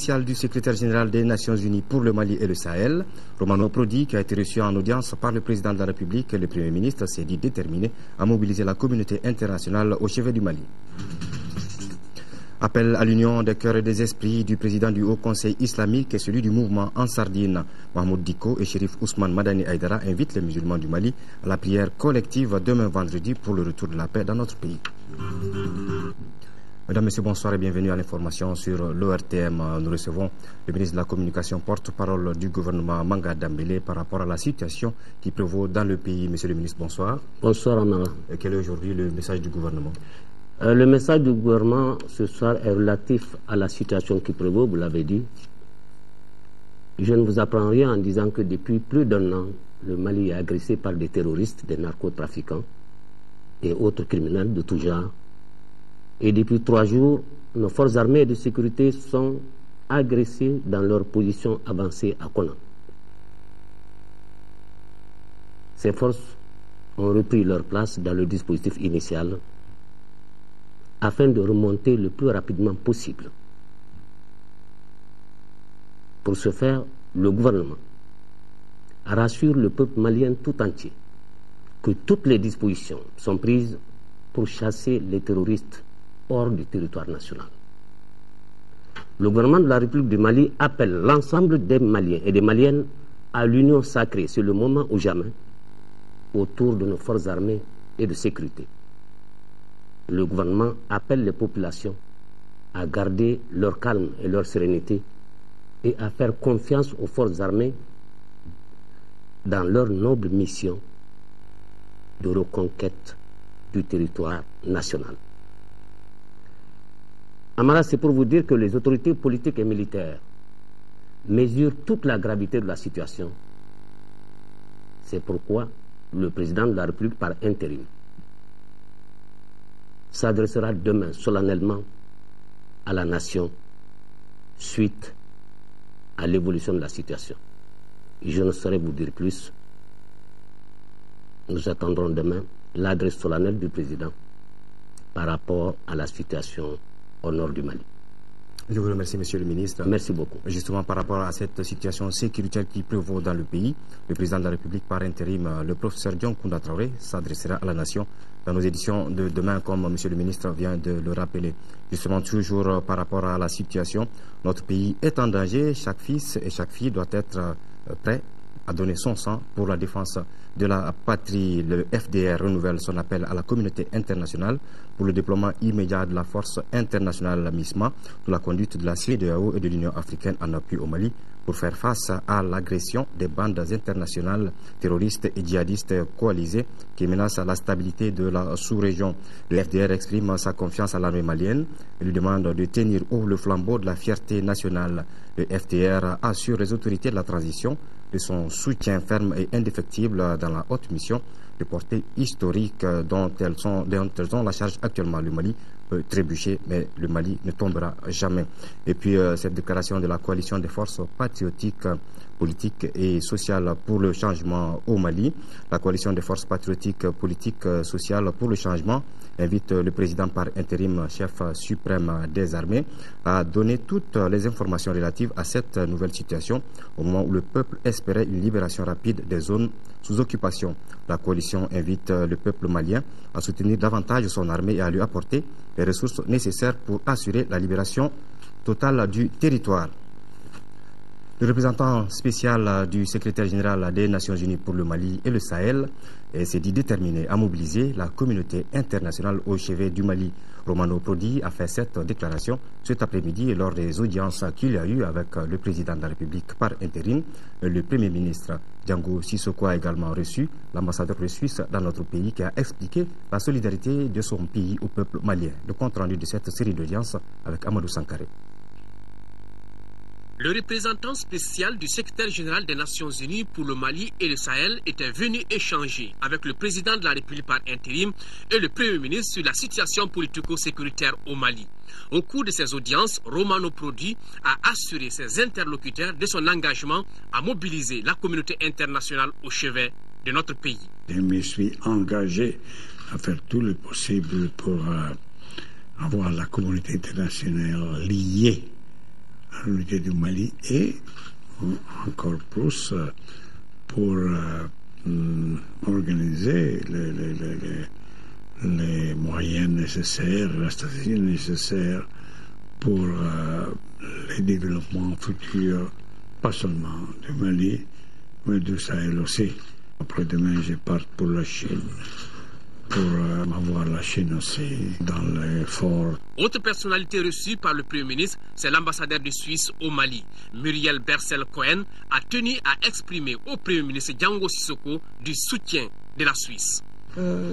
Spécial du secrétaire général des Nations Unies pour le Mali et le Sahel, Romano Prodi, qui a été reçu en audience par le président de la République et le Premier ministre, s'est dit déterminé à mobiliser la communauté internationale au chevet du Mali. Appel à l'union des cœurs et des esprits du président du Haut Conseil islamique et celui du mouvement Ansardine, Mahmoud Diko et Chérif Ousmane Madani Aïdara invitent les musulmans du Mali à la prière collective demain vendredi pour le retour de la paix dans notre pays. Mesdames, Messieurs, bonsoir et bienvenue à l'information sur l'ORTM. Nous recevons le ministre de la Communication, porte-parole du gouvernement Manga Dambélé par rapport à la situation qui prévaut dans le pays. Monsieur le ministre, bonsoir. Bonsoir, Amara. Et quel est aujourd'hui le message du gouvernement? Le message du gouvernement ce soir est relatif à la situation qui prévaut, vous l'avez dit. Je ne vous apprends rien en disant que depuis plus d'un an, le Mali est agressé par des terroristes, des narcotrafiquants et autres criminels de tout genre. Et depuis 3 jours, nos forces armées et de sécurité sont agressées dans leur position avancée à Kona. Ces forces ont repris leur place dans le dispositif initial afin de remonter le plus rapidement possible. Pour ce faire, le gouvernement rassure le peuple malien tout entier que toutes les dispositions sont prises pour chasser les terroristes hors du territoire national. Le gouvernement de la République du Mali appelle l'ensemble des Maliens et des Maliennes à l'union sacrée, c'est le moment ou jamais, autour de nos forces armées et de sécurité. Le gouvernement appelle les populations à garder leur calme et leur sérénité et à faire confiance aux forces armées dans leur noble mission de reconquête du territoire national. Amara, c'est pour vous dire que les autorités politiques et militaires mesurent toute la gravité de la situation. C'est pourquoi le président de la République par intérim s'adressera demain solennellement à la nation suite à l'évolution de la situation. Je ne saurais vous dire plus. Nous attendrons demain l'adresse solennelle du président par rapport à la situation au nord du Mali. Je vous remercie, Monsieur le ministre. Merci beaucoup. Justement, par rapport à cette situation sécuritaire qui prévaut dans le pays, le président de la République par intérim, le professeur Dion Kounda Traoré, s'adressera à la nation dans nos éditions de demain, comme Monsieur le ministre vient de le rappeler. Justement, toujours par rapport à la situation, notre pays est en danger. Chaque fils et chaque fille doit être prêt à donner son sang pour la défense de la patrie. Le FDR renouvelle son appel à la communauté internationale pour le déploiement immédiat de la force internationale MISMA sous la conduite de la CEDEAO et de l'Union africaine en appui au Mali pour faire face à l'agression des bandes internationales terroristes et djihadistes coalisées qui menacent la stabilité de la sous-région. Le FDR exprime sa confiance à l'armée malienne et lui demande de tenir haut le flambeau de la fierté nationale. Le FDR assure les autorités de la transition de son soutien ferme et indéfectible dans la haute mission de portée historique dont elles ont la charge actuellement. Le Mali peut trébucher, mais le Mali ne tombera jamais. Et puis cette déclaration de la coalition des forces patriotiques, politiques et sociales pour le changement au Mali, la coalition des forces patriotiques, politiques, sociales pour le changement invite le président par intérim, chef suprême des armées, à donner toutes les informations relatives à cette nouvelle situation au moment où le peuple espérait une libération rapide des zones sous occupation. La coalition invite le peuple malien à soutenir davantage son armée et à lui apporter les ressources nécessaires pour assurer la libération totale du territoire. Le représentant spécial du secrétaire général des Nations Unies pour le Mali et le Sahel s'est dit déterminé à mobiliser la communauté internationale au chevet du Mali. Romano Prodi a fait cette déclaration cet après-midi lors des audiences qu'il a eues avec le président de la République par intérim. Le Premier ministre Django Sissoko a également reçu l'ambassadeur de Suisse dans notre pays qui a expliqué la solidarité de son pays au peuple malien. Le compte rendu de cette série d'audiences avec Amadou Sankaré. Le représentant spécial du secrétaire général des Nations Unies pour le Mali et le Sahel était venu échanger avec le président de la République par intérim et le Premier ministre sur la situation politico-sécuritaire au Mali. Au cours de ces audiences, Romano Prodi a assuré ses interlocuteurs de son engagement à mobiliser la communauté internationale au chevet de notre pays. Je me suis engagé à faire tout le possible pour avoir la communauté internationale liée l'unité du Mali et encore plus pour organiser les moyens nécessaires, la stratégie nécessaire pour les développements futurs, pas seulement du Mali, mais du Sahel aussi. Après-demain, je pars pour la Chine, pour avoir la Chine aussi dans l'effort. Autre personnalité reçue par le Premier ministre, c'est l'ambassadeur de Suisse au Mali. Muriel Bercel-Cohen a tenu à exprimer au Premier ministre Django Sissoko du soutien de la Suisse.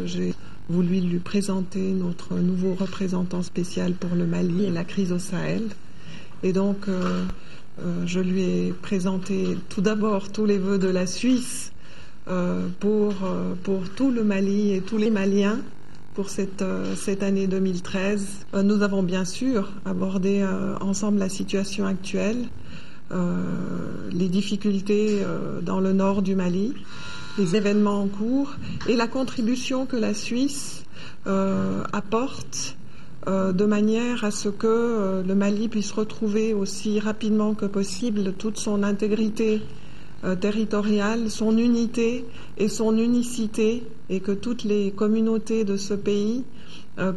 J'ai voulu lui présenter notre nouveau représentant spécial pour le Mali et la crise au Sahel. Et donc, je lui ai présenté tout d'abord tous les vœux de la Suisse pour tout le Mali et tous les Maliens pour cette année 2013. Nous avons bien sûr abordé ensemble la situation actuelle, les difficultés dans le nord du Mali, les événements en cours et la contribution que la Suisse apporte de manière à ce que le Mali puisse retrouver aussi rapidement que possible toute son intégrité territoriale, son unité et son unicité, et que toutes les communautés de ce pays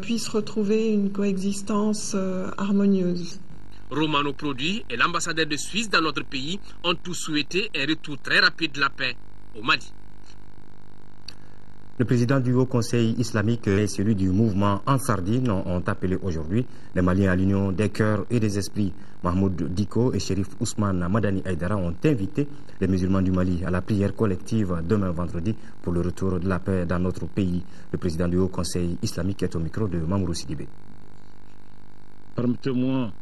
puissent retrouver une coexistence harmonieuse. Romano Prodi et l'ambassadeur de Suisse dans notre pays ont tous souhaité un retour très rapide de la paix au Mali. Le président du Haut Conseil islamique et celui du mouvement Ansardine ont appelé aujourd'hui les Maliens à l'union des cœurs et des esprits. Mahmoud Diko et Chérif Ousmane Madani Aïdara ont invité les musulmans du Mali à la prière collective demain vendredi pour le retour de la paix dans notre pays. Le président du Haut Conseil islamique est au micro de Mamourou Sidibé. Permettez-moi,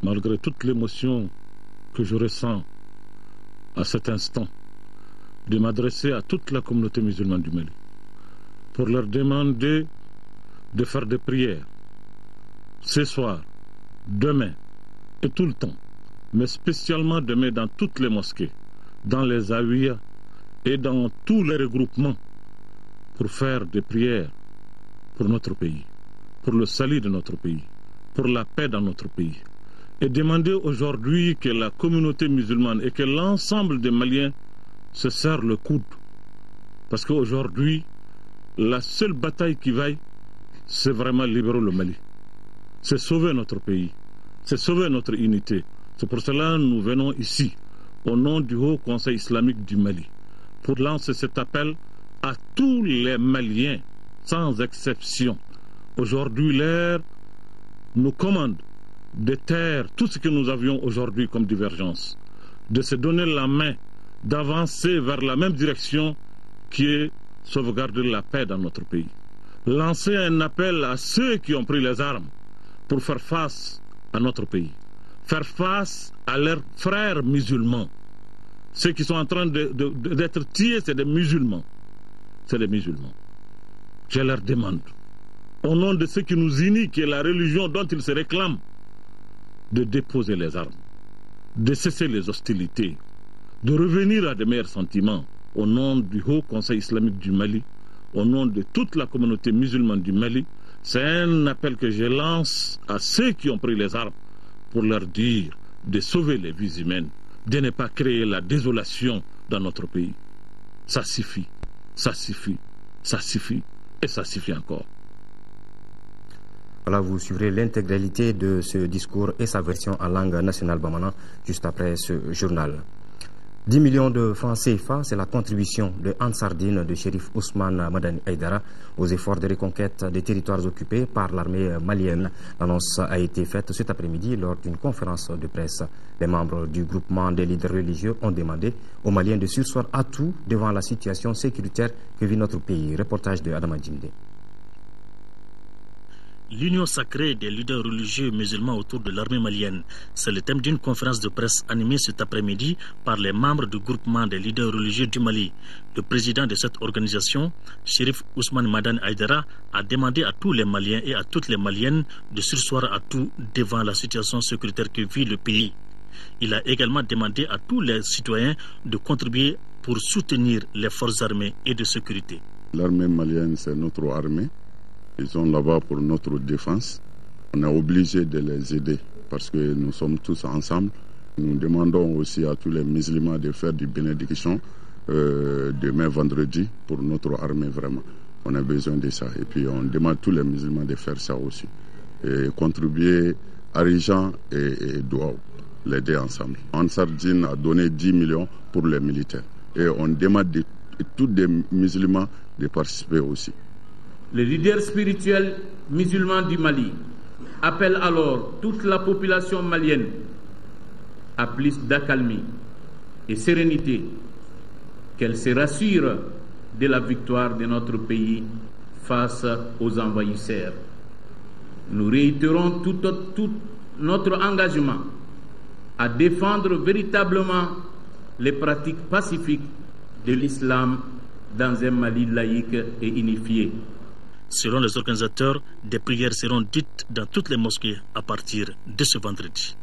malgré toute l'émotion que je ressens à cet instant, de m'adresser à toute la communauté musulmane du Mali pour leur demander de faire des prières ce soir, demain et tout le temps, mais spécialement demain dans toutes les mosquées, dans les zawiyas et dans tous les regroupements pour faire des prières pour notre pays, pour le salut de notre pays, pour la paix dans notre pays. Et demander aujourd'hui que la communauté musulmane et que l'ensemble des Maliens se serre le coude. Parce qu'aujourd'hui, la seule bataille qui vaille, c'est vraiment libérer le Mali. C'est sauver notre pays. C'est sauver notre unité. C'est pour cela que nous venons ici, au nom du Haut Conseil islamique du Mali, pour lancer cet appel à tous les Maliens, sans exception. Aujourd'hui, l'ère nous commande de taire tout ce que nous avions aujourd'hui comme divergence, de se donner la main, d'avancer vers la même direction qui est sauvegarder la paix dans notre pays. Lancer un appel à ceux qui ont pris les armes pour faire face à notre pays, faire face à leurs frères musulmans. Ceux qui sont en train d'être tués, c'est des musulmans. C'est des musulmans. Je leur demande, au nom de ce qui nous unit, qui est la religion dont ils se réclament, de déposer les armes, de cesser les hostilités, de revenir à de meilleurs sentiments au nom du Haut Conseil islamique du Mali, au nom de toute la communauté musulmane du Mali. C'est un appel que je lance à ceux qui ont pris les armes pour leur dire de sauver les vies humaines, de ne pas créer la désolation dans notre pays. Ça suffit, ça suffit, ça suffit et ça suffit encore. Voilà, vous suivrez l'intégralité de ce discours et sa version en langue nationale bamana juste après ce journal. 10 millions de francs CFA, c'est la contribution de Ansardine de Chérif Ousmane Madani Aïdara aux efforts de reconquête des territoires occupés par l'armée malienne. L'annonce a été faite cet après-midi lors d'une conférence de presse. Les membres du groupement des leaders religieux ont demandé aux Maliens de surseoir à tout devant la situation sécuritaire que vit notre pays. Reportage de Adama Djimde. L'union sacrée des leaders religieux musulmans autour de l'armée malienne, c'est le thème d'une conférence de presse animée cet après-midi par les membres du groupement des leaders religieux du Mali. Le président de cette organisation, Chérif Ousmane Madani Aïdara, a demandé à tous les Maliens et à toutes les Maliennes de surseoir à tout devant la situation sécuritaire que vit le pays. Il a également demandé à tous les citoyens de contribuer pour soutenir les forces armées et de sécurité. L'armée malienne, c'est notre armée. Ils sont là-bas pour notre défense. On est obligé de les aider parce que nous sommes tous ensemble. Nous demandons aussi à tous les musulmans de faire du bénédiction demain vendredi pour notre armée vraiment. On a besoin de ça. Et puis on demande à tous les musulmans de faire ça aussi. Et contribuer argent et doigt, l'aider ensemble. Ansar Dine a donné 10 millions pour les militaires. Et on demande de tous les musulmans de participer aussi. Le leader spirituel musulman du Mali appelle alors toute la population malienne à plus d'accalmie et sérénité, qu'elle se rassure de la victoire de notre pays face aux envahisseurs. Nous réitérons tout notre engagement à défendre véritablement les pratiques pacifiques de l'islam dans un Mali laïque et unifié. Selon les organisateurs, des prières seront dites dans toutes les mosquées à partir de ce vendredi.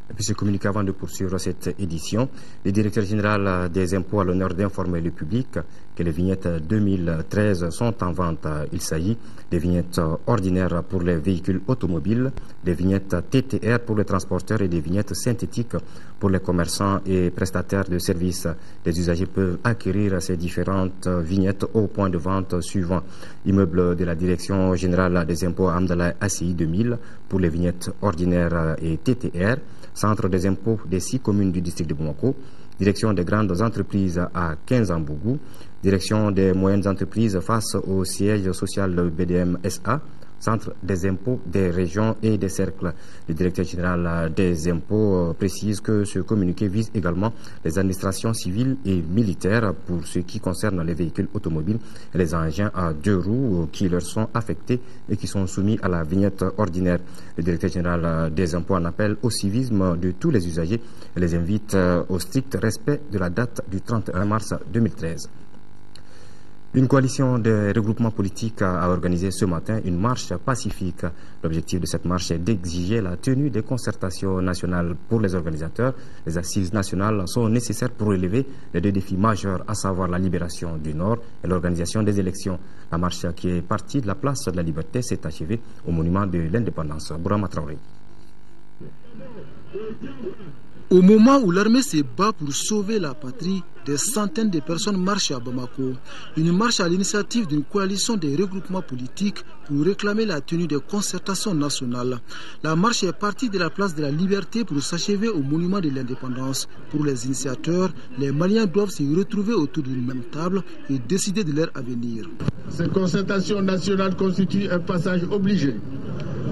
Et puis ce communiqué avant de poursuivre cette édition, le directeur général des impôts a l'honneur d'informer le public que les vignettes 2013 sont en vente. Il s'agit des vignettes ordinaires pour les véhicules automobiles, des vignettes TTR pour les transporteurs et des vignettes synthétiques pour les commerçants et prestataires de services. Les usagers peuvent acquérir ces différentes vignettes au point de vente suivant: immeuble de la direction générale des impôts Amdallah ACI 2000 pour les vignettes ordinaires et TTR, centre des impôts des 6 communes du district de Bamako, direction des grandes entreprises à 15 ans Bougou, direction des moyennes entreprises face au siège social BDM SA, centre des impôts des régions et des cercles. Le directeur général des impôts précise que ce communiqué vise également les administrations civiles et militaires pour ce qui concerne les véhicules automobiles et les engins à 2 roues qui leur sont affectés et qui sont soumis à la vignette ordinaire. Le directeur général des impôts en appelle au civisme de tous les usagers et les invite au strict respect de la date du 31 mars 2013. Une coalition de regroupements politiques a organisé ce matin une marche pacifique. L'objectif de cette marche est d'exiger la tenue des concertations nationales pour les organisateurs. Les assises nationales sont nécessaires pour relever les 2 défis majeurs, à savoir la libération du Nord et l'organisation des élections. La marche qui est partie de la place de la Liberté s'est achevée au monument de l'Indépendance. Bourama Traoré. Au moment où l'armée se bat pour sauver la patrie, des centaines de personnes marchent à Bamako. Une marche à l'initiative d'une coalition de regroupements politiques pour réclamer la tenue des concertations nationales. La marche est partie de la place de la Liberté pour s'achever au monument de l'Indépendance. Pour les initiateurs, les Maliens doivent se retrouver autour d'une même table et décider de leur avenir. Ces concertations nationales constituent un passage obligé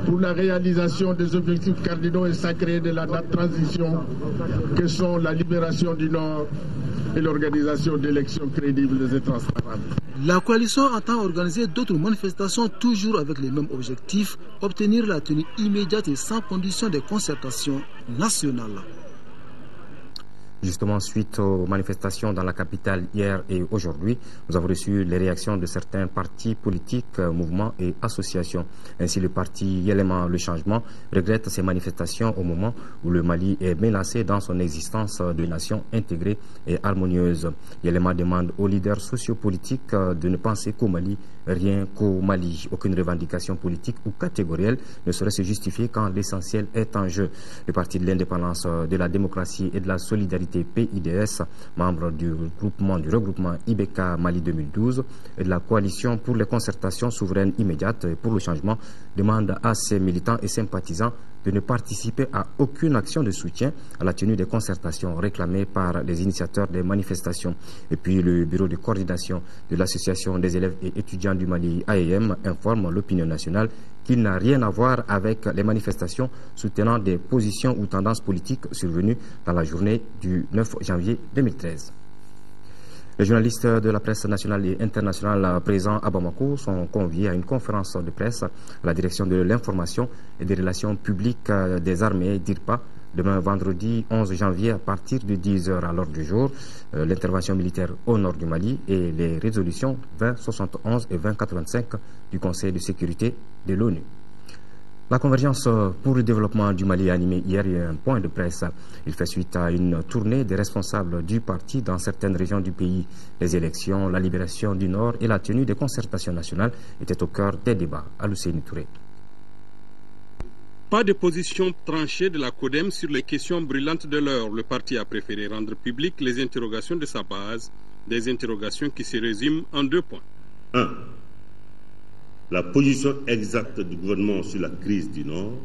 pour la réalisation des objectifs cardinaux et sacrés de la transition que sont la libération du Nord et l'organisation d'élections crédibles et transparentes. La coalition entend organiser d'autres manifestations toujours avec les mêmes objectifs, obtenir la tenue immédiate et sans condition des concertations nationales. Justement, suite aux manifestations dans la capitale hier et aujourd'hui, nous avons reçu les réactions de certains partis politiques, mouvements et associations. Ainsi, le parti Élément Le Changement regrette ces manifestations au moment où le Mali est menacé dans son existence de nation intégrée et harmonieuse. Élément demande aux leaders sociopolitiques de ne penser qu'au Mali, rien qu'au Mali. Aucune revendication politique ou catégorielle ne saurait se justifier quand l'essentiel est en jeu. Le parti de l'indépendance, de la démocratie et de la solidarité PIDS, membre du regroupement IBK Mali 2012 et de la coalition pour les concertations souveraines immédiates et pour le changement, demande à ses militants et sympathisants de ne participer à aucune action de soutien à la tenue des concertations réclamées par les initiateurs des manifestations. Et puis le bureau de coordination de l'association des élèves et étudiants du Mali AEM informe l'opinion nationale qu'il n'a rien à voir avec les manifestations soutenant des positions ou tendances politiques survenues dans la journée du 9 janvier 2013. Les journalistes de la presse nationale et internationale présents à Bamako sont conviés à une conférence de presse à la direction de l'information et des relations publiques des armées d'IRPA demain vendredi 11 janvier à partir de 10h à l'heure du jour. L'intervention militaire au nord du Mali et les résolutions 2071 et 2085 du Conseil de sécurité de l'ONU. La convergence pour le développement du Mali a animé hier un point de presse. Il fait suite à une tournée des responsables du parti dans certaines régions du pays. Les élections, la libération du Nord et la tenue des concertations nationales étaient au cœur des débats. Alusseini Touré. Pas de position tranchée de la CODEM sur les questions brûlantes de l'heure. Le parti a préféré rendre publiques les interrogations de sa base, des interrogations qui se résument en 2 points. 1. La position exacte du gouvernement sur la crise du Nord,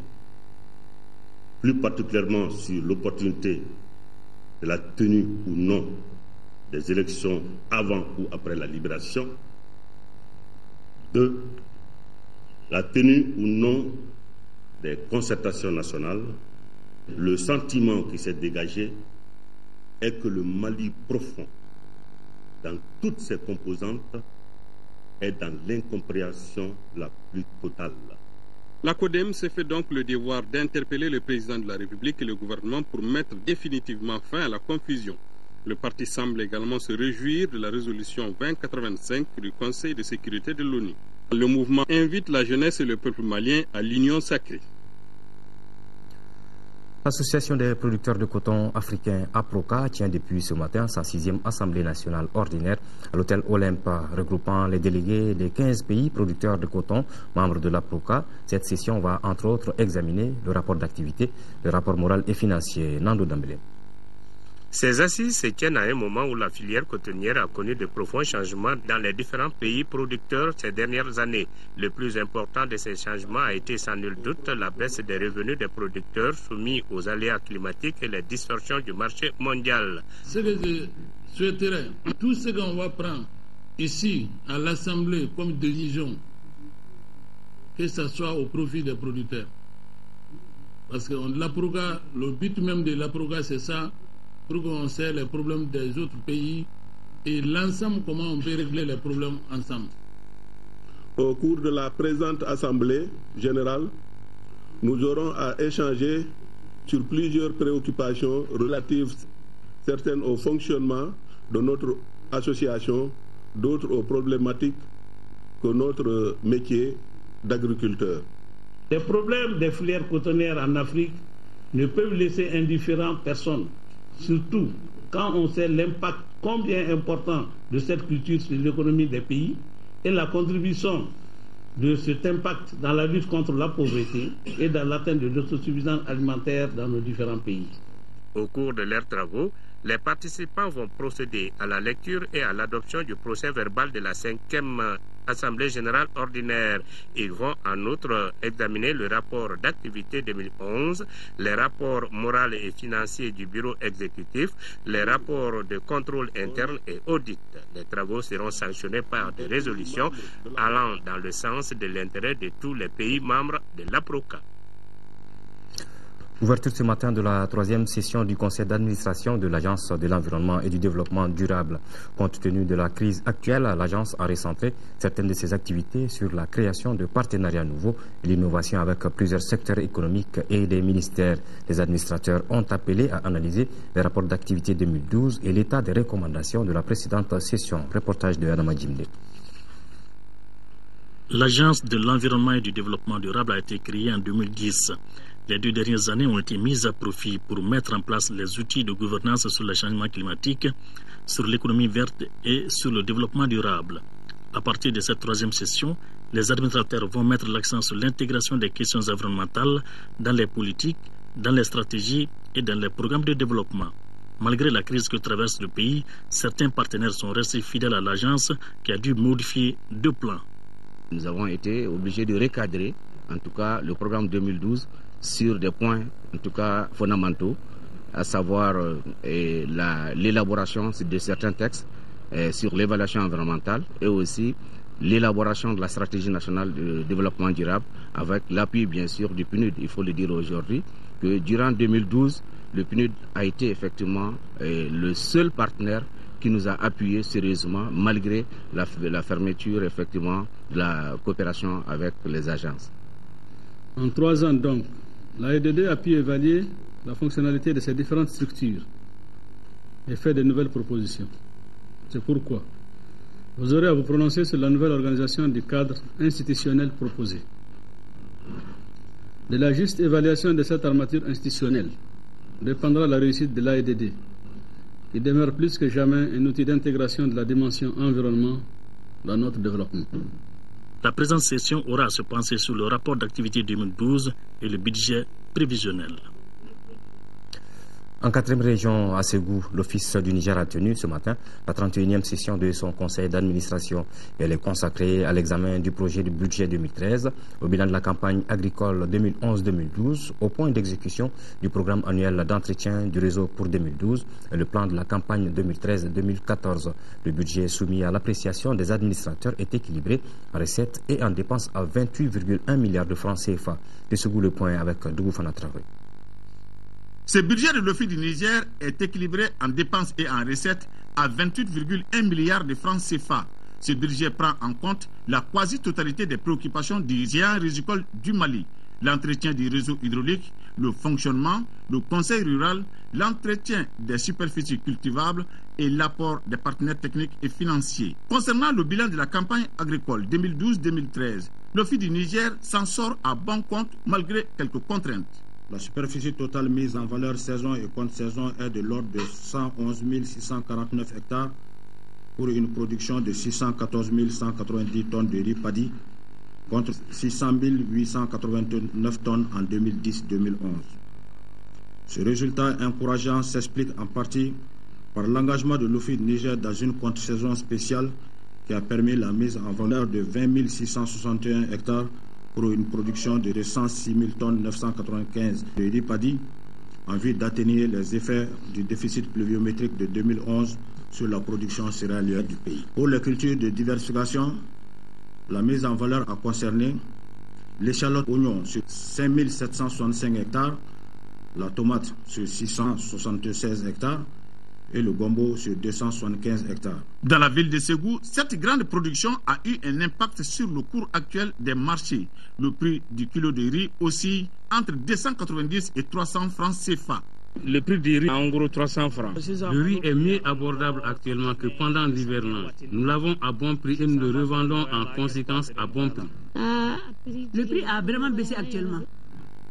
plus particulièrement sur l'opportunité de la tenue ou non des élections avant ou après la libération. 2. La tenue ou non des concertations nationales. Le sentiment qui s'est dégagé est que le Mali profond, dans toutes ses composantes, est dans l'incompréhension la plus totale. La CODEM s'est fait donc le devoir d'interpeller le président de la République et le gouvernement pour mettre définitivement fin à la confusion. Le parti semble également se réjouir de la résolution 2085 du Conseil de sécurité de l'ONU. Le mouvement invite la jeunesse et le peuple malien à l'union sacrée. L'Association des producteurs de coton africains APROCA tient depuis ce matin sa 6e Assemblée nationale ordinaire à l'hôtel Olympe, regroupant les délégués des 15 pays producteurs de coton, membres de l'APROCA. Cette session va entre autres examiner le rapport d'activité, le rapport moral et financier. Nando Dambélé. Ces assises se tiennent à un moment où la filière cotonnière a connu de profonds changements dans les différents pays producteurs ces dernières années. Le plus important de ces changements a été sans nul doute la baisse des revenus des producteurs soumis aux aléas climatiques et les distorsions du marché mondial. Ce que je souhaiterais, tout ce qu'on va prendre ici à l'Assemblée comme décision, que ce soit au profit des producteurs. Parce que l'APROCA, le but même de l'APROCA, c'est ça, pour qu'on sait les problèmes des autres pays et l'ensemble, comment on peut régler les problèmes ensemble. Au cours de la présente Assemblée générale, nous aurons à échanger sur plusieurs préoccupations relatives, certaines au fonctionnement de notre association, d'autres aux problématiques que notre métier d'agriculteur. Les problèmes des filières cotonnières en Afrique ne peuvent laisser indifférent personne. Surtout quand on sait l'impact combien important de cette culture sur l'économie des pays et la contribution de cet impact dans la lutte contre la pauvreté et dans l'atteinte de l'autosuffisance alimentaire dans nos différents pays. Au cours de leurs travaux, les participants vont procéder à la lecture et à l'adoption du procès verbal de la 5e Assemblée générale ordinaire. Ils vont en outre examiner le rapport d'activité 2011, les rapports moraux et financiers du bureau exécutif, les rapports de contrôle interne et audit. Les travaux seront sanctionnés par des résolutions allant dans le sens de l'intérêt de tous les pays membres de l'APROCA. Ouverture ce matin de la 3e session du conseil d'administration de l'Agence de l'environnement et du développement durable. Compte tenu de la crise actuelle, l'Agence a recentré certaines de ses activités sur la création de partenariats nouveaux et l'innovation avec plusieurs secteurs économiques et des ministères. Les administrateurs ont appelé à analyser les rapports d'activité 2012 et l'état des recommandations de la précédente session. Reportage de Adama Djimde. L'Agence de l'environnement et du développement durable a été créée en 2010. Les 2 dernières années ont été mises à profit pour mettre en place les outils de gouvernance sur le changement climatique, sur l'économie verte et sur le développement durable. À partir de cette 3e session, les administrateurs vont mettre l'accent sur l'intégration des questions environnementales dans les politiques, dans les stratégies et dans les programmes de développement. Malgré la crise que traverse le pays, certains partenaires sont restés fidèles à l'agence qui a dû modifier 2 plans. Nous avons été obligés de recadrer, en tout cas, le programme 2012 sur des points, en tout cas, fondamentaux, à savoir l'élaboration de certains textes sur l'évaluation environnementale et aussi l'élaboration de la stratégie nationale de développement durable avec l'appui, bien sûr, du PNUD. Il faut le dire aujourd'hui que durant 2012, le PNUD a été effectivement le seul partenaire qui nous a appuyés sérieusement malgré la fermeture effectivement de la coopération avec les agences. En 3 ans donc, l'AEDD a pu évaluer la fonctionnalité de ces différentes structures et fait de nouvelles propositions. C'est pourquoi vous aurez à vous prononcer sur la nouvelle organisation du cadre institutionnel proposé. De la juste évaluation de cette armature institutionnelle dépendra la réussite de l'AEDD, qui demeure plus que jamais un outil d'intégration de la dimension environnement dans notre développement. La présente session aura à se pencher sur le rapport d'activité 2012 et le budget prévisionnel. En 4e région, à Ségou, l'Office du Niger a tenu ce matin la 31e session de son conseil d'administration. Elle est consacrée à l'examen du projet du budget 2013, au bilan de la campagne agricole 2011-2012, au point d'exécution du programme annuel d'entretien du réseau pour 2012 et le plan de la campagne 2013-2014. Le budget soumis à l'appréciation des administrateurs est équilibré en recettes et en dépenses à 28,1 milliards de francs CFA. De Ségou, le point avec Dougou Fana Traoré. Ce budget de l'Office du Niger est équilibré en dépenses et en recettes à 28,1 milliards de francs CFA. Ce budget prend en compte la quasi-totalité des préoccupations du géant risicole du Mali, l'entretien du réseau hydraulique, le fonctionnement, le conseil rural, l'entretien des superficies cultivables et l'apport des partenaires techniques et financiers. Concernant le bilan de la campagne agricole 2012-2013, l'Office du Niger s'en sort à bon compte malgré quelques contraintes. La superficie totale mise en valeur saison et contre-saison est de l'ordre de 111 649 hectares pour une production de 614 190 tonnes de riz paddy contre 600 889 tonnes en 2010-2011. Ce résultat encourageant s'explique en partie par l'engagement de l'Office Niger dans une contre-saison spéciale qui a permis la mise en valeur de 20 661 hectares pour une production de 106 tonnes 995 de riz paddy en vue d'atténuer les effets du déficit pluviométrique de 2011 sur la production céréalière du pays. Pour les cultures de diversification, la mise en valeur a concerné l'échalote oignon sur 5 765 hectares, la tomate sur 676 hectares et le gombo sur 275 hectares. Dans la ville de Ségou, cette grande production a eu un impact sur le cours actuel des marchés. Le prix du kilo de riz oscille entre 290 et 300 francs CFA. Le prix du riz, en gros 300 francs. Le riz est mieux abordable actuellement que pendant l'hivernage. Nous l'avons à bon prix et nous le revendons en conséquence à bon prix. Le prix a vraiment baissé actuellement.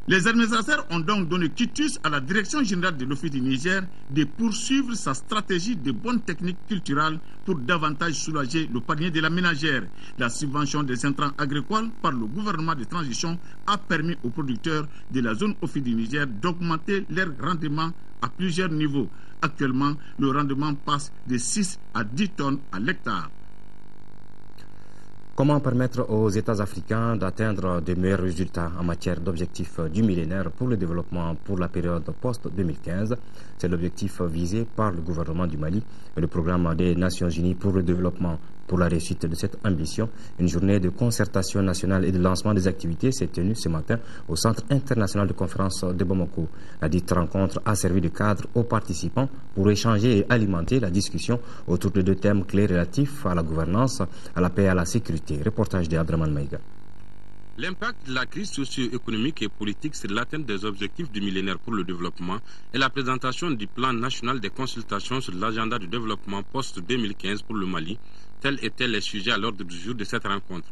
Les administrateurs ont donc donné quitus à la direction générale de l'Office du Niger de poursuivre sa stratégie de bonnes techniques culturelles pour davantage soulager le panier de la ménagère. La subvention des intrants agricoles par le gouvernement de transition a permis aux producteurs de la zone Office du Niger d'augmenter leur rendement à plusieurs niveaux. Actuellement, le rendement passe de 6 à 10 tonnes à l'hectare. Comment permettre aux États africains d'atteindre de meilleurs résultats en matière d'objectifs du millénaire pour le développement pour la période post-2015? C'est l'objectif visé par le gouvernement du Mali et le programme des Nations Unies pour le développement. Pour la réussite de cette ambition, une journée de concertation nationale et de lancement des activités s'est tenue ce matin au Centre international de conférence de Bamako. La dite rencontre a servi de cadre aux participants pour échanger et alimenter la discussion autour de deux thèmes clés relatifs à la gouvernance, à la paix et à la sécurité. Reportage de Abdraman Maïga. L'impact de la crise socio-économique et politique sur l'atteinte des objectifs du millénaire pour le développement et la présentation du plan national des consultations sur l'agenda de développement post-2015 pour le Mali, tels étaient les sujets à l'ordre du jour de cette rencontre.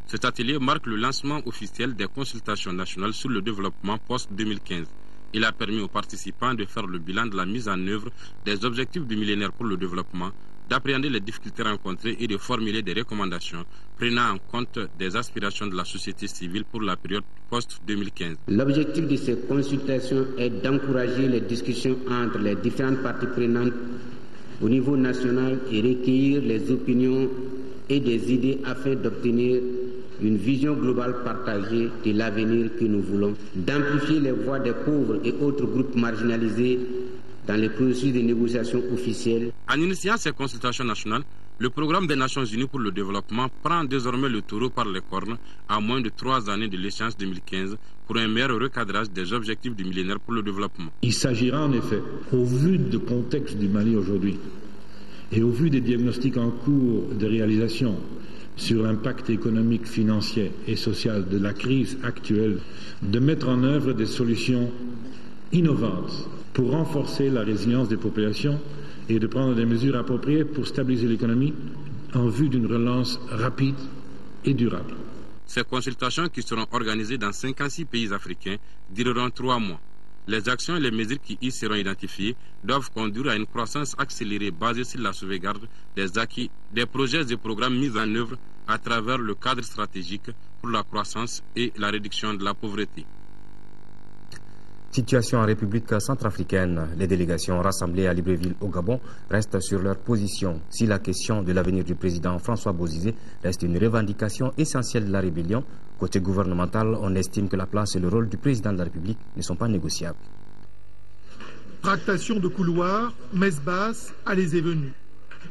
Cet atelier marque le lancement officiel des consultations nationales sur le développement post-2015. Il a permis aux participants de faire le bilan de la mise en œuvre des objectifs du millénaire pour le développement, d'appréhender les difficultés rencontrées et de formuler des recommandations prenant en compte des aspirations de la société civile pour la période post-2015. L'objectif de ces consultations est d'encourager les discussions entre les différentes parties prenantes au niveau national et recueillir les opinions et des idées afin d'obtenir une vision globale partagée de l'avenir que nous voulons, d'amplifier les voix des pauvres et autres groupes marginalisés dans les processus de négociation officielles. En initiant ces consultations nationales, le programme des Nations Unies pour le développement prend désormais le taureau par les cornes à moins de 3 années de l'échéance 2015 pour un meilleur recadrage des objectifs du millénaire pour le développement. Il s'agira en effet, au vu du contexte du Mali aujourd'hui et au vu des diagnostics en cours de réalisation sur l'impact économique, financier et social de la crise actuelle, de mettre en œuvre des solutions innovantes pour renforcer la résilience des populations et de prendre des mesures appropriées pour stabiliser l'économie en vue d'une relance rapide et durable. Ces consultations, qui seront organisées dans 56 pays africains, dureront 3 mois. Les actions et les mesures qui y seront identifiées doivent conduire à une croissance accélérée basée sur la sauvegarde des acquis, des projets et programmes mis en œuvre à travers le cadre stratégique pour la croissance et la réduction de la pauvreté. Situation en République centrafricaine. Les délégations rassemblées à Libreville au Gabon restent sur leur position. Si la question de l'avenir du président François Bozizé reste une revendication essentielle de la rébellion, côté gouvernemental, on estime que la place et le rôle du président de la République ne sont pas négociables. Tractation de couloirs, messe basse, allées et venues.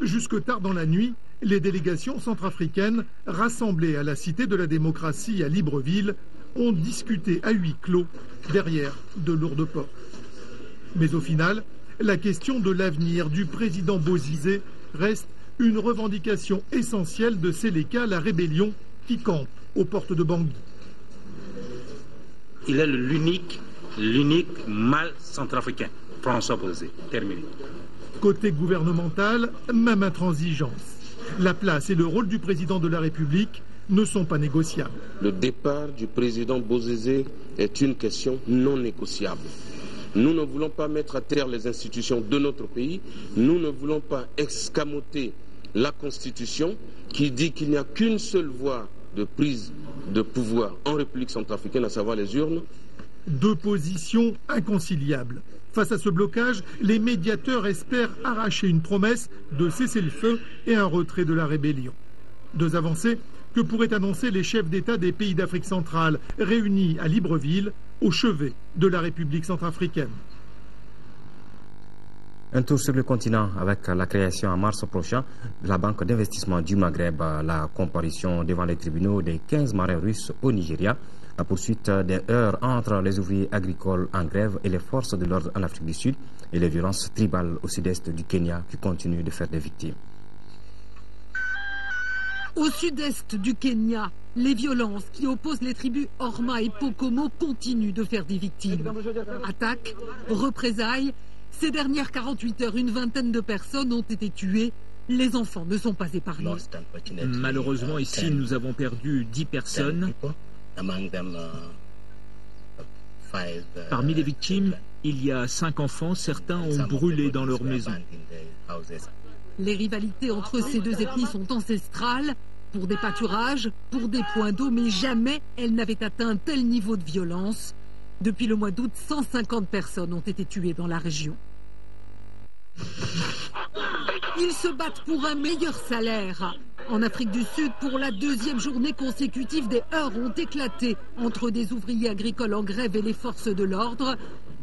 Jusque tard dans la nuit, les délégations centrafricaines rassemblées à la Cité de la démocratie à Libreville ont discuté à huis clos derrière de lourdes portes. Mais au final, la question de l'avenir du président Bozizé reste une revendication essentielle de Séléka, la rébellion qui campe aux portes de Bangui. Il est l'unique mâle centrafricain, François Bozizé. Terminé. Côté gouvernemental, même intransigeance. La place et le rôle du président de la République ne sont pas négociables. Le départ du président Bozizé est une question non négociable. Nous ne voulons pas mettre à terre les institutions de notre pays. Nous ne voulons pas escamoter la Constitution qui dit qu'il n'y a qu'une seule voie de prise de pouvoir en République centrafricaine, à savoir les urnes. Deux positions inconciliables. Face à ce blocage, les médiateurs espèrent arracher une promesse de cessez-le-feu et un retrait de la rébellion. Deux avancées que pourraient annoncer les chefs d'État des pays d'Afrique centrale réunis à Libreville, au chevet de la République centrafricaine. Un tour sur le continent avec la création en mars prochain de la Banque d'investissement du Maghreb, la comparution devant les tribunaux des 15 marins russes au Nigeria, la poursuite des heurts entre les ouvriers agricoles en grève et les forces de l'ordre en Afrique du Sud et les violences tribales au sud-est du Kenya qui continuent de faire des victimes. Au sud-est du Kenya, les violences qui opposent les tribus Orma et Pokomo continuent de faire des victimes. Attaques, représailles, ces dernières 48 heures, une vingtaine de personnes ont été tuées. Les enfants ne sont pas épargnés. Malheureusement, ici, nous avons perdu 10 personnes. Parmi les victimes, il y a 5 enfants. Certains ont brûlé dans leur maison. Les rivalités entre ces deux ethnies sont ancestrales, pour des pâturages, pour des points d'eau, mais jamais elles n'avaient atteint un tel niveau de violence. Depuis le mois d'août, 150 personnes ont été tuées dans la région. Ils se battent pour un meilleur salaire. En Afrique du Sud, pour la deuxième journée consécutive, des heurts ont éclaté entre des ouvriers agricoles en grève et les forces de l'ordre.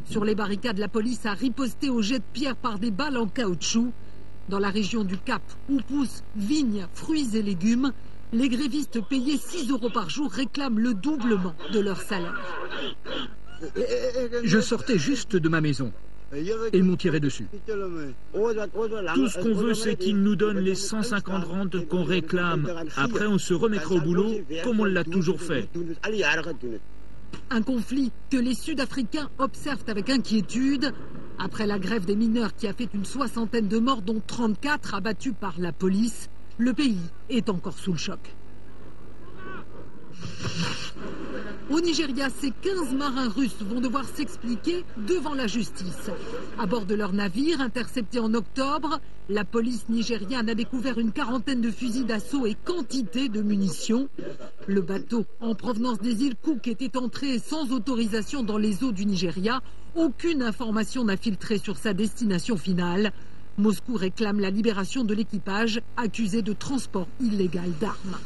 Sur les barricades, la police a riposté aux jets de pierre par des balles en caoutchouc. Dans la région du Cap, où poussent vignes, fruits et légumes, les grévistes payés 6 € par jour réclament le doublement de leur salaire. Je sortais juste de ma maison. Ils m'ont tiré dessus. Tout ce qu'on veut, c'est qu'ils nous donnent les 150 rentes qu'on réclame. Après, on se remettra au boulot, comme on l'a toujours fait. Un conflit que les Sud-Africains observent avec inquiétude. Après la grève des mineurs qui a fait une 60aine de morts, dont 34 abattus par la police, le pays est encore sous le choc. Au Nigeria, ces 15 marins russes vont devoir s'expliquer devant la justice. À bord de leur navire, intercepté en octobre, la police nigériane a découvert une quarantaine de fusils d'assaut et quantité de munitions. Le bateau en provenance des îles Cook était entré sans autorisation dans les eaux du Nigeria. Aucune information n'a filtré sur sa destination finale. Moscou réclame la libération de l'équipage accusé de transport illégal d'armes.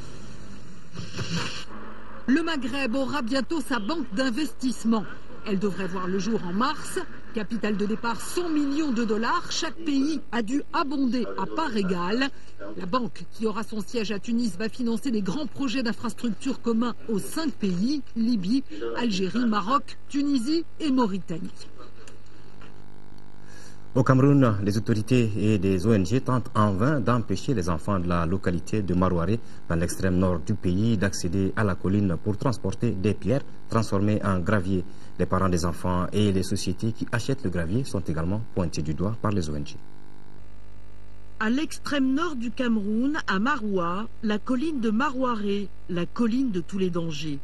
Le Maghreb aura bientôt sa banque d'investissement. Elle devrait voir le jour en mars. Capital de départ 100 millions de dollars. Chaque pays a dû abonder à part égale. La banque, qui aura son siège à Tunis, va financer les grands projets d'infrastructures communs aux 5 pays, Libye, Algérie, Maroc, Tunisie et Mauritanie. Au Cameroun, les autorités et des ONG tentent en vain d'empêcher les enfants de la localité de Marouaré, dans l'extrême nord du pays, d'accéder à la colline pour transporter des pierres transformées en gravier. Les parents des enfants et les sociétés qui achètent le gravier sont également pointés du doigt par les ONG. À l'extrême nord du Cameroun, à Maroua, la colline de Marouaré, la colline de tous les dangers.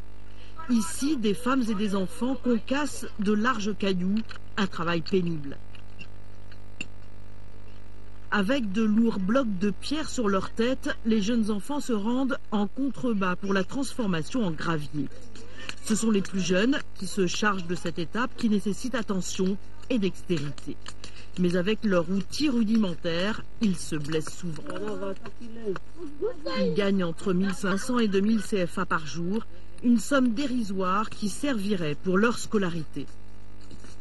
Ici, des femmes et des enfants concassent de larges cailloux, un travail pénible. Avec de lourds blocs de pierre sur leur tête, les jeunes enfants se rendent en contrebas pour la transformation en gravier. Ce sont les plus jeunes qui se chargent de cette étape qui nécessite attention et dextérité. Mais avec leur outil rudimentaire, ils se blessent souvent. Ils gagnent entre 1500 et 2000 CFA par jour, une somme dérisoire qui servirait pour leur scolarité.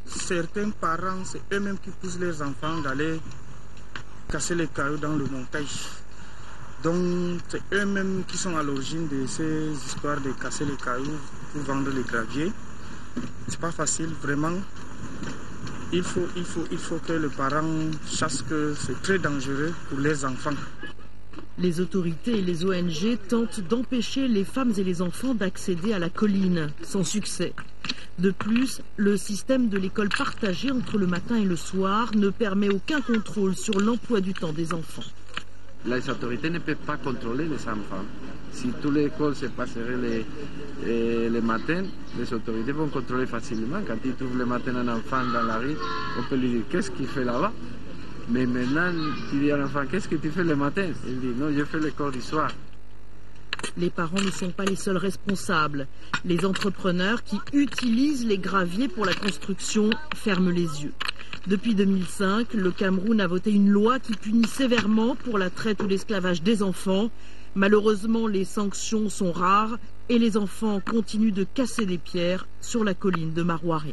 Certains parents, c'est eux-mêmes qui poussent les enfants d'aller casser les cailloux dans le montage. Donc, c'est eux-mêmes qui sont à l'origine de ces histoires de casser les cailloux pour vendre les graviers. C'est pas facile, vraiment. Il faut que les parents sachent que c'est très dangereux pour les enfants. Les autorités et les ONG tentent d'empêcher les femmes et les enfants d'accéder à la colline, sans succès. De plus, le système de l'école partagée entre le matin et le soir ne permet aucun contrôle sur l'emploi du temps des enfants. Les autorités ne peuvent pas contrôler les enfants. Si toute l'école se passerait le matin, les autorités vont contrôler facilement. Quand ils trouvent le matin un enfant dans la rue, on peut lui dire qu'est-ce qu'il fait là-bas. Mais maintenant, tu dis à l'enfant qu'est-ce que tu fais le matin? Il dit non, je fais le cours du soir. Les parents ne sont pas les seuls responsables. Les entrepreneurs qui utilisent les graviers pour la construction ferment les yeux. Depuis 2005, le Cameroun a voté une loi qui punit sévèrement pour la traite ou l'esclavage des enfants. Malheureusement, les sanctions sont rares et les enfants continuent de casser des pierres sur la colline de Marouaré.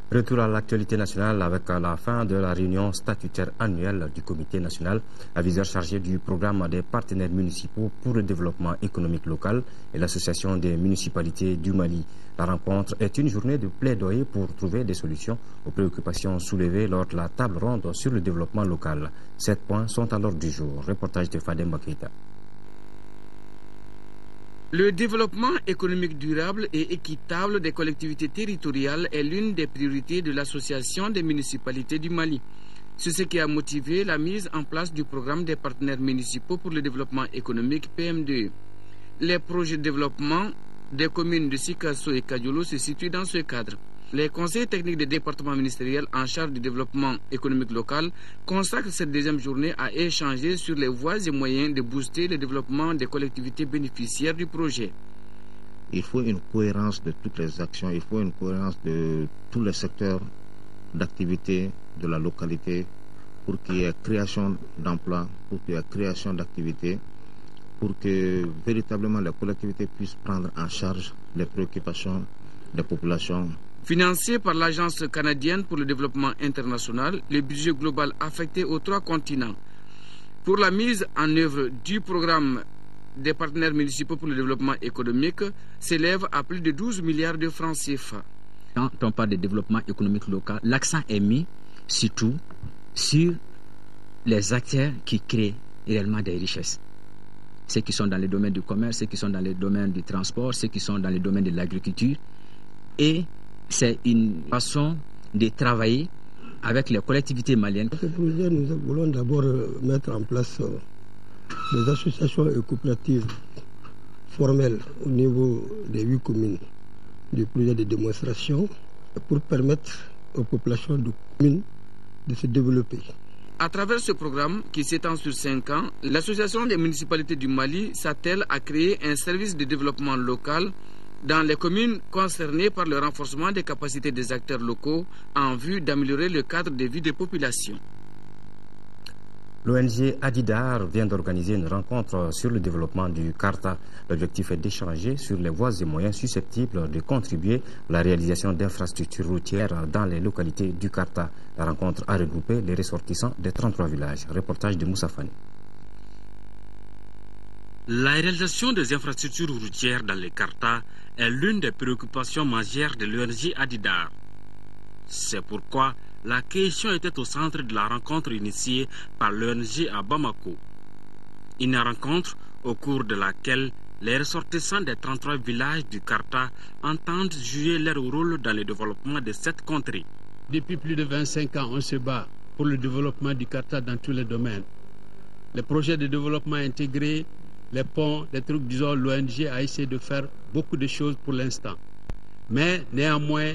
Retour à l'actualité nationale avec la fin de la réunion statutaire annuelle du Comité national, aviseur chargé du programme des partenaires municipaux pour le développement économique local et l'Association des municipalités du Mali. La rencontre est une journée de plaidoyer pour trouver des solutions aux préoccupations soulevées lors de la table ronde sur le développement local. 7 points sont à l'ordre du jour. Reportage de Fadem Bakita. Le développement économique durable et équitable des collectivités territoriales est l'une des priorités de l'Association des municipalités du Mali. C'est ce qui a motivé la mise en place du programme des partenaires municipaux pour le développement économique PM2. Les projets de développement des communes de Sikasso et Kadiolo se situent dans ce cadre. Les conseils techniques des départements ministériels en charge du développement économique local consacrent cette deuxième journée à échanger sur les voies et moyens de booster le développement des collectivités bénéficiaires du projet. Il faut une cohérence de toutes les actions, il faut une cohérence de tous les secteurs d'activité de la localité pour qu'il y ait création d'emplois, pour qu'il y ait création d'activités, pour que véritablement les collectivités puissent prendre en charge les préoccupations des populations. Financé par l'Agence canadienne pour le développement international, le budget global affecté aux 3 continents pour la mise en œuvre du programme des partenaires municipaux pour le développement économique s'élève à plus de 12 milliards de francs CFA. Quand on parle de développement économique local, l'accent est mis surtout sur les acteurs qui créent réellement des richesses. Ceux qui sont dans les domaines du commerce, ceux qui sont dans les domaines du transport, ceux qui sont dans les domaines de l'agriculture. Et c'est une façon de travailler avec les collectivités maliennes. Ce projet, nous voulons d'abord mettre en place des associations et coopératives formelles au niveau des 8 communes du projet de démonstration pour permettre aux populations de communes de se développer. À travers ce programme qui s'étend sur 5 ans, l'Association des municipalités du Mali s'attelle à créer un service de développement local dans les communes concernées par le renforcement des capacités des acteurs locaux en vue d'améliorer le cadre de vie des populations. L'ONG Adidar vient d'organiser une rencontre sur le développement du Karta. L'objectif est d'échanger sur les voies et moyens susceptibles de contribuer à la réalisation d'infrastructures routières dans les localités du Karta. La rencontre a regroupé les ressortissants des 33 villages. Reportage de Moussa Fani. La réalisation des infrastructures routières dans les Karta est l'une des préoccupations majeures de l'ONG Adidar. C'est pourquoi la question était au centre de la rencontre initiée par l'ONG à Bamako. Une rencontre au cours de laquelle les ressortissants des 33 villages du Karta entendent jouer leur rôle dans le développement de cette contrée. Depuis plus de 25 ans, on se bat pour le développement du Karta dans tous les domaines. Les projets de développement intégrés, les ponts, les trucs, disons, l'ONG a essayé de faire beaucoup de choses pour l'instant. Mais néanmoins,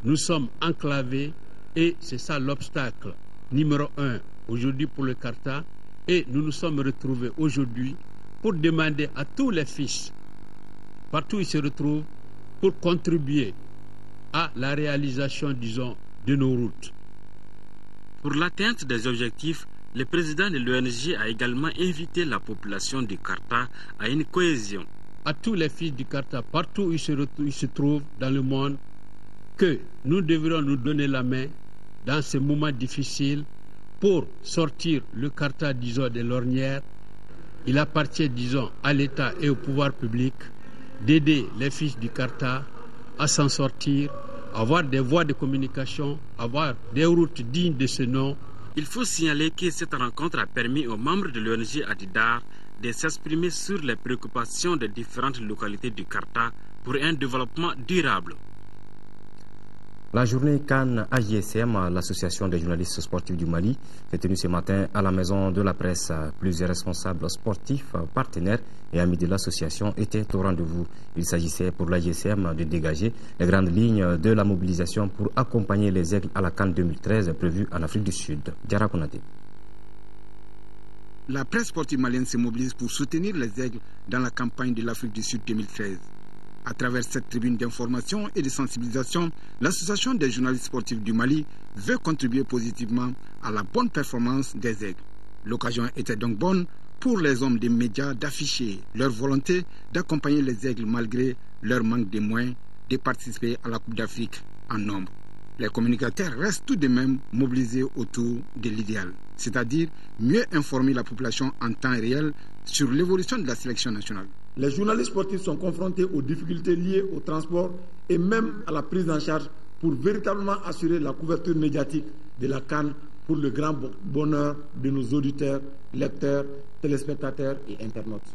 nous sommes enclavés et c'est ça l'obstacle. numéro 1 aujourd'hui pour le Carta, et nous nous sommes retrouvés aujourd'hui pour demander à tous les fils, partout où ils se retrouvent, pour contribuer à la réalisation, disons, de nos routes. Pour l'atteinte des objectifs, le président de l'ONG a également invité la population du Carta à une cohésion. À tous les fils du Carta, partout où ils se trouvent dans le monde, que nous devrions nous donner la main dans ces moments difficiles pour sortir le Carta, disons, des lornières. Il appartient, disons, à l'État et au pouvoir public d'aider les fils du Carta à s'en sortir, avoir des voies de communication, avoir des routes dignes de ce nom. Il faut signaler que cette rencontre a permis aux membres de l'ONG Adidar de s'exprimer sur les préoccupations des différentes localités du Carta pour un développement durable. La journée Cannes AJSM, l'association des journalistes sportifs du Mali, s'est tenue ce matin à la maison de la presse. Plusieurs responsables sportifs, partenaires et amis de l'association étaient au rendez-vous. Il s'agissait pour l'AJSM de dégager les grandes lignes de la mobilisation pour accompagner les Aigles à la Cannes 2013 prévue en Afrique du Sud. Diara Konate. La presse sportive malienne se mobilise pour soutenir les Aigles dans la campagne de l'Afrique du Sud 2013. À travers cette tribune d'information et de sensibilisation, l'association des journalistes sportifs du Mali veut contribuer positivement à la bonne performance des Aigles. L'occasion était donc bonne pour les hommes des médias d'afficher leur volonté d'accompagner les Aigles malgré leur manque de moyens de participer à la Coupe d'Afrique en nombre. Les communicateurs restent tout de même mobilisés autour de l'idéal, c'est-à-dire mieux informer la population en temps réel sur l'évolution de la sélection nationale. Les journalistes sportifs sont confrontés aux difficultés liées au transport et même à la prise en charge pour véritablement assurer la couverture médiatique de la CAN pour le grand bonheur de nos auditeurs, lecteurs, téléspectateurs et internautes.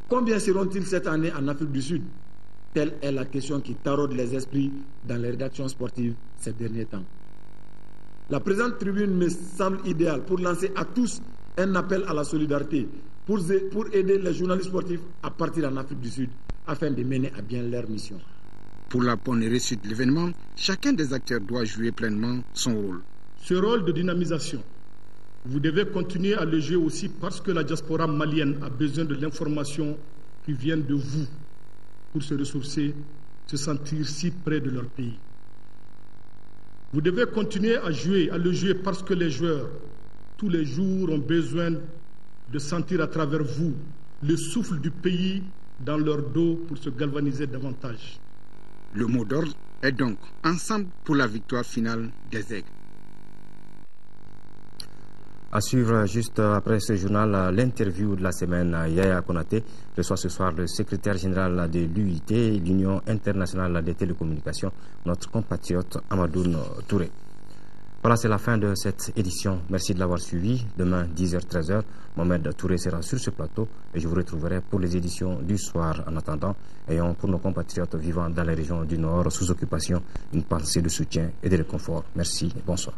Combien seront-ils cette année en Afrique du Sud? Telle est la question qui taraude les esprits dans les rédactions sportives ces derniers temps. La présente tribune me semble idéale pour lancer à tous un appel à la solidarité, pour aider les journalistes sportifs à partir en Afrique du Sud afin de mener à bien leur mission. Pour la bonne réussite de l'événement, chacun des acteurs doit jouer pleinement son rôle. Ce rôle de dynamisation, vous devez continuer à le jouer aussi parce que la diaspora malienne a besoin de l'information qui vient de vous pour se ressourcer, se sentir si près de leur pays. Vous devez continuer à le jouer parce que les joueurs, tous les jours, ont besoin de sentir à travers vous le souffle du pays dans leur dos pour se galvaniser davantage. Le mot d'ordre est donc ensemble pour la victoire finale des Aigles. À suivre juste après ce journal, l'interview de la semaine. Yaya Konate reçoit ce soir le secrétaire général de l'UIT, l'Union internationale des télécommunications, notre compatriote Amadoun Touré. Voilà, c'est la fin de cette édition. Merci de l'avoir suivi. Demain, 10h-13h, Mohamed Touré sera sur ce plateau et je vous retrouverai pour les éditions du soir. En attendant, ayons pour nos compatriotes vivant dans les régions du Nord sous occupation une pensée de soutien et de réconfort. Merci et bonsoir.